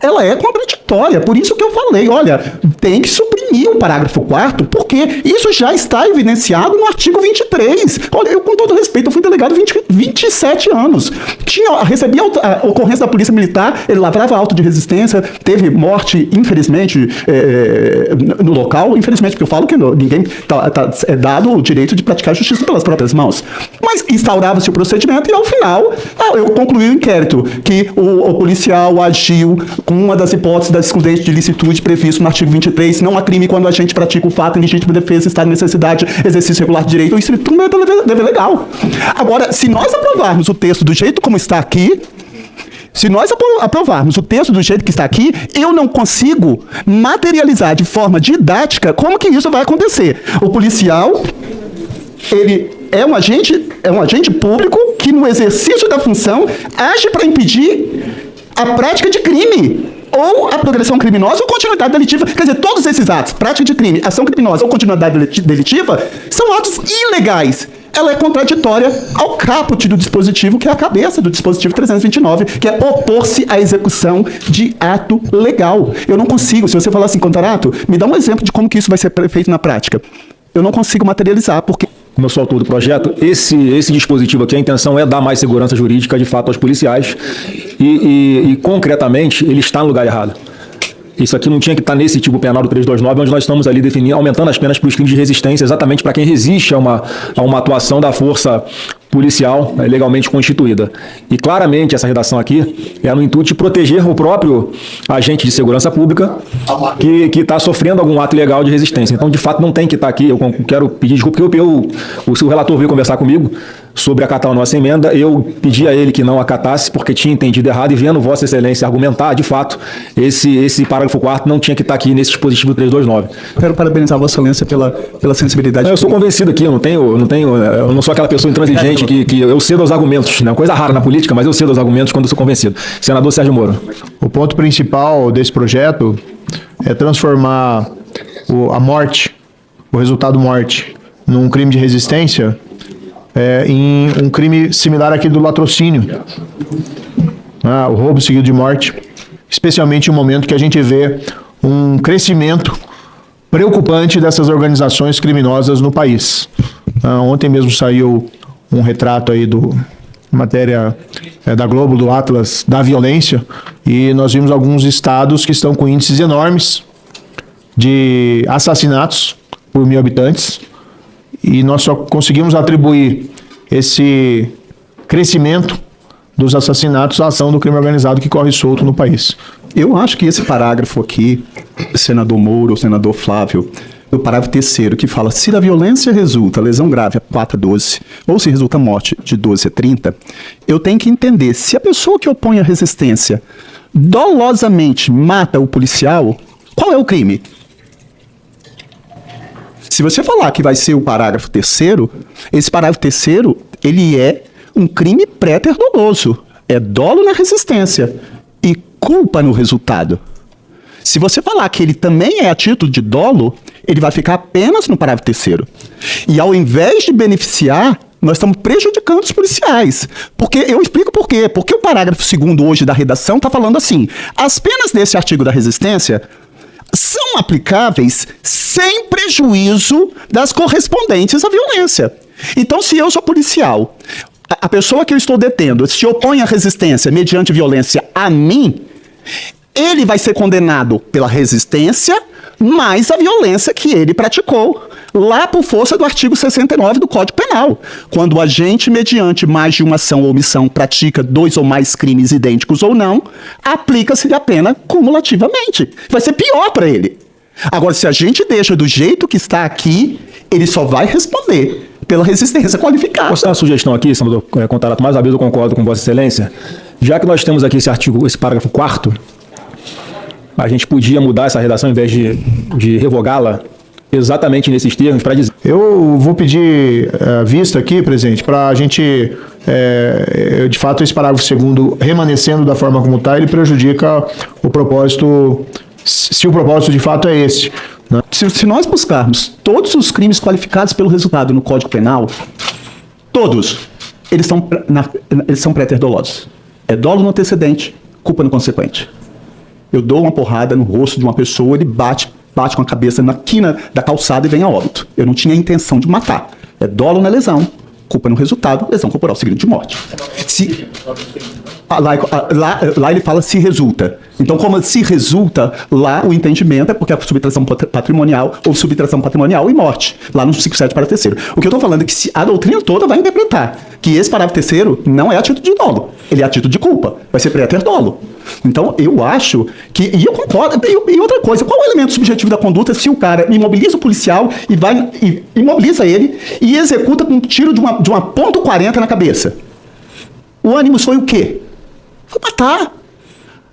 ela é contraditória. Por isso que eu falei, olha, tem que suprimir o parágrafo 4º, porque isso já está evidenciado no artigo 23. Olha, eu, com todo respeito, eu fui delegado 27 anos. Recebi a ocorrência da Polícia Militar, ele lavrava auto de resistência, teve morte, infelizmente, no local. Infelizmente, porque eu falo que ninguém é dado o direito de praticar justiça pelas próprias mãos. Mas instaurava-se o procedimento e, ao final, eu concluí o inquérito, que o policial agiu com uma das hipóteses da excludente de licitude previsto no artigo 23, não há crime quando a gente pratica o fato em legítima defesa, está em necessidade, exercício regular de direito, isso tudo é dever legal. Agora, se nós aprovarmos o texto do jeito como está aqui, se nós aprovarmos o texto do jeito que está aqui, eu não consigo materializar de forma didática como que isso vai acontecer. O policial, ele é um agente público que, no exercício da função, age para impedir a prática de crime, ou a progressão criminosa ou continuidade delitiva. Quer dizer, todos esses atos, prática de crime, ação criminosa ou continuidade delitiva, são atos ilegais. Ela é contraditória ao caput do dispositivo, que é a cabeça do dispositivo 329, que é opor-se à execução de ato legal. Eu não consigo, se você falar assim, Contarato, me dá um exemplo de como que isso vai ser feito na prática. Eu não consigo materializar, porque... Como eu sou autor do projeto, esse dispositivo aqui, a intenção é dar mais segurança jurídica, de fato, aos policiais e concretamente, ele está no lugar errado. Isso aqui não tinha que estar nesse tipo penal do 329, onde nós estamos ali definindo, aumentando as penas para os crimes de resistência, exatamente para quem resiste a uma atuação da força policial legalmente constituída. E claramente essa redação aqui é no intuito de proteger o próprio agente de segurança pública que está sofrendo algum ato ilegal de resistência. Então, de fato, não tem que estar aqui. Eu quero pedir desculpa, porque o relator veio conversar comigo sobre acatar a nossa emenda. Eu pedi a ele que não acatasse, porque tinha entendido errado, e vendo Vossa Excelência argumentar, de fato, esse parágrafo 4º não tinha que estar aqui nesse dispositivo 329. Quero parabenizar Vossa Excelência pela sensibilidade. Eu sou convencido aqui, eu não sou aquela pessoa intransigente que eu cedo aos argumentos, né? Coisa rara na política, mas eu cedo aos argumentos quando eu sou convencido. Senador Sérgio Moro. O ponto principal desse projeto é transformar a morte, o resultado morte, num crime de resistência em um crime similar àquele do latrocínio, o roubo seguido de morte, especialmente no momento que a gente vê um crescimento preocupante dessas organizações criminosas no país. Ontem mesmo saiu um retrato aí matéria da Globo, do Atlas da Violência, e nós vimos alguns estados que estão com índices enormes de assassinatos por 1.000 habitantes, e nós só conseguimos atribuir esse crescimento dos assassinatos à ação do crime organizado que corre solto no país. Eu acho que esse parágrafo aqui, senador Moura ou senador Flávio, do parágrafo 3º, que fala: se da violência resulta lesão grave a 4 a 12, ou se resulta morte de 12 a 30, eu tenho que entender, se a pessoa que opõe a resistência dolosamente mata o policial, qual é o crime? Se você falar que vai ser o parágrafo 3º, esse parágrafo 3º, ele é um crime pré-ter doloso. É dolo na resistência e culpa no resultado. Se você falar que ele também é a título de dolo, ele vai ficar apenas no parágrafo 3º. E ao invés de beneficiar, nós estamos prejudicando os policiais. Porque eu explico por quê. Porque o parágrafo 2º hoje da redação está falando assim: as penas desse artigo da resistência são aplicáveis sem prejuízo das correspondentes à violência. Então, se eu sou policial, a pessoa que eu estou detendo se opõe à resistência mediante violência a mim, ele vai ser condenado pela resistência mais a violência que ele praticou, lá por força do artigo 69 do Código Penal. Quando o agente, mediante mais de uma ação ou omissão, pratica 2 ou mais crimes idênticos ou não, aplica-se-lhe a pena cumulativamente. Vai ser pior para ele. Agora, se a gente deixa do jeito que está aqui, ele só vai responder pela resistência qualificada. Posso dar uma sugestão aqui, senador Contarato? Mais uma vez eu concordo com Vossa Excelência. Já que nós temos aqui esse parágrafo 4º, a gente podia mudar essa redação, ao invés de revogá-la, exatamente nesses termos, para dizer... Eu vou pedir vista aqui, presidente, para a gente, de fato, esse parágrafo 2º, remanescendo da forma como está, ele prejudica o propósito, se o propósito de fato é esse, né? Se nós buscarmos todos os crimes qualificados pelo resultado no Código Penal, todos, eles são pré-ter dolosos. É dolo no antecedente, culpa no consequente. Eu dou uma porrada no rosto de uma pessoa, ele bate com a cabeça na quina da calçada e vem a óbito. Eu não tinha a intenção de matar. É dolo na lesão, culpa no resultado, lesão corporal seguida de morte. Lá ele fala se resulta. Então, como se resulta, lá o entendimento é porque é subtração patrimonial ou subtração patrimonial e morte. Lá no 57, parágrafo terceiro. O que eu estou falando é que a doutrina toda vai interpretar que esse parágrafo terceiro não é a título de dolo. Ele é a título de culpa. Vai ser préter dolo. Então, eu acho que... E eu concordo. E outra coisa, qual é o elemento subjetivo da conduta se o cara imobiliza o policial e imobiliza ele e executa com um tiro de uma .40 na cabeça? O ânimos foi o quê? Foi matar.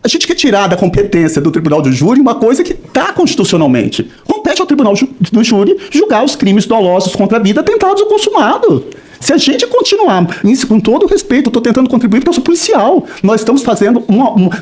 A gente quer tirar da competência do tribunal do júri uma coisa que está constitucionalmente. Compete ao tribunal do júri julgar os crimes dolosos contra a vida tentados ou consumados. Se a gente continuar nisso, com todo o respeito, eu estou tentando contribuir porque eu sou policial. Nós estamos fazendo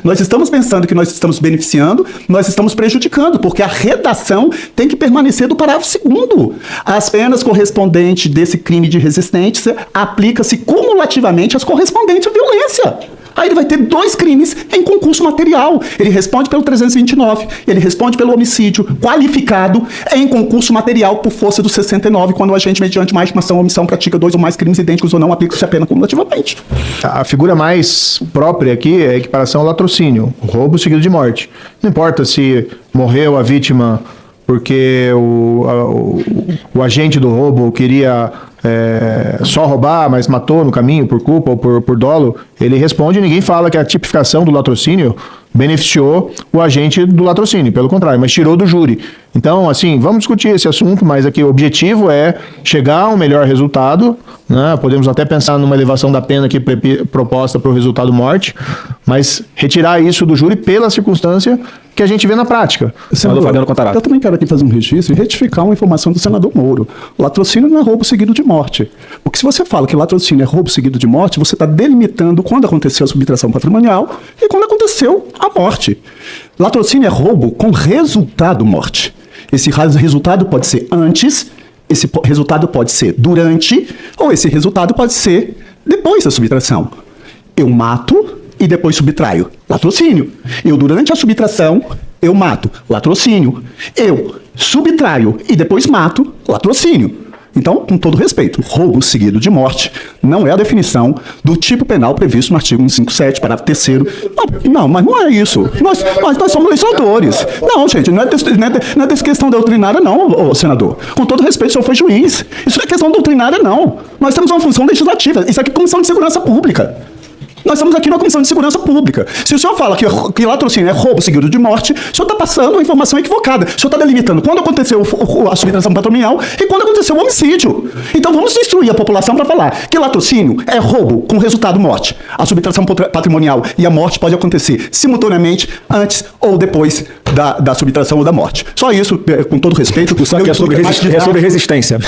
nós estamos pensando que nós estamos beneficiando, nós estamos prejudicando, porque a redação tem que permanecer do parágrafo 2º. As penas correspondentes desse crime de resistência aplica-se cumulativamente às correspondentes à violência. Aí ele vai ter 2 crimes em concurso material. Ele responde pelo 329, ele responde pelo homicídio qualificado em concurso material por força do 69, quando o agente, mediante má estimação ou omissão, pratica 2 ou mais crimes idênticos ou não, aplica-se a pena cumulativamente. A figura mais própria aqui é a equiparação ao latrocínio, roubo seguido de morte. Não importa se morreu a vítima porque o agente do roubo queria só roubar, mas matou no caminho por culpa ou por dolo, ele responde e ninguém fala que a tipificação do latrocínio beneficiou o agente do latrocínio, pelo contrário, mas tirou do júri. Então, assim, vamos discutir esse assunto, mas aqui o objetivo é chegar a um melhor resultado, né? Podemos até pensar numa elevação da pena aqui proposta para o resultado morte, mas retirar isso do júri pela circunstância que a gente vê na prática. Senador Fabiano Contarato. Eu também quero aqui fazer um registro e retificar uma informação do senador Moro. Latrocínio não é roubo seguido de morte. Porque se você fala que latrocínio é roubo seguido de morte, você está delimitando quando aconteceu a subtração patrimonial e quando aconteceu a morte. Latrocínio é roubo com resultado morte. Esse resultado pode ser antes, esse resultado pode ser durante, ou esse resultado pode ser depois da subtração. Eu mato e depois subtraio. Latrocínio. Eu, durante a subtração, eu mato. Latrocínio. Eu subtraio e depois mato. Latrocínio. Então, com todo respeito, roubo seguido de morte não é a definição do tipo penal previsto no artigo 157, parágrafo 3º. Não, mas não é isso. Nós somos legisladores. Não, gente, não é dessa questão doutrinária, não, senador. Com todo respeito, o senhor foi juiz. Isso não é questão doutrinária, não. Nós temos uma função legislativa. Isso aqui é Comissão de Segurança Pública. Nós estamos aqui na Comissão de Segurança Pública. Se o senhor fala que latrocínio é roubo seguido de morte, o senhor está passando uma informação equivocada. O senhor está delimitando quando aconteceu a subtração patrimonial e quando aconteceu o homicídio. Então vamos instruir a população para falar que latrocínio é roubo com resultado morte. A subtração patrimonial e a morte pode acontecer simultaneamente antes ou depois da subtração ou da morte. Só isso, com todo respeito. Só que é sobre resistência.